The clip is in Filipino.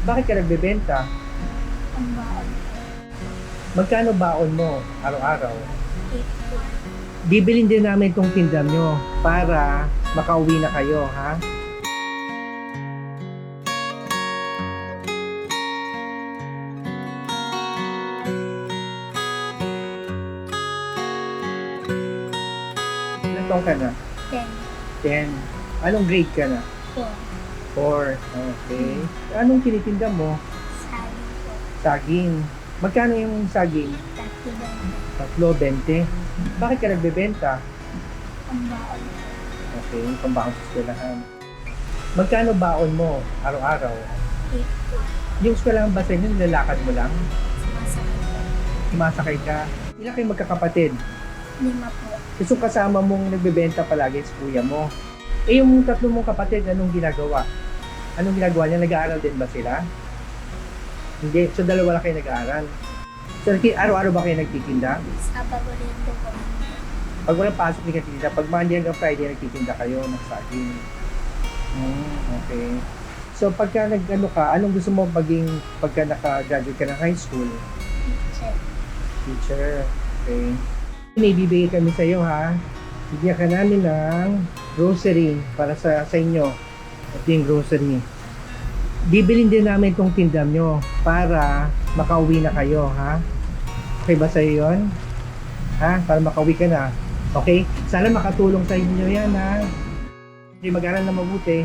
Bakit ka nagbebenta? Ang baon. Magkano baon mo araw-araw? 8 Bibilin din namin tong tinda nyo para makauwi na kayo, ha? Ilan taong ka na? 10. 10. Anong grade ka na? 4. 4. Okay. Anong tinitinda mo? Saging po. Saging. Magkano yung saging? 3 20. 3.20. Bakit ka nagbebenta? Ang baon. Okay, pambaon sa eskwelahan. Magkano baon mo araw-araw? 8 Yung eskwelahan ba sa inyo, nilalakad mo lang? Sumasakit po. Sumasakay ka? Ilan kayo magkakapatid? 5 po. Kasi yung kasama mong nagbebenta palagi sa kuya mo. Eh yung tatlo mong kapatid, anong ginagawa? Anong ginagawa niya? Nag-aaral din ba sila? Hindi. So dalawa lang kayo nag-aaral. So araw-araw ba kayo nagtitinda? Sabado Linggo po. Pag walang pasok, hindi ka nagtitinda. Pag Monday hanggang Friday, nagtitinda kayo ng saging. Okay. So pagka nag-ano ka, anong gusto mo maging pagka naka-graduate ka ng high school? Teacher. Teacher. Okay. May bibigay kami sa iyo, ha. Bigyan ka namin ng grocery para sa inyo. Ito yung grocery. Bibilin din namin itong tinda nyo para makauwi na kayo, ha. Okay ba sa iyo yun? Ha? Para makauwi ka na. Okay? Sana makatulong sa inyo yan, ha. Hindi mag-aral na mabuti.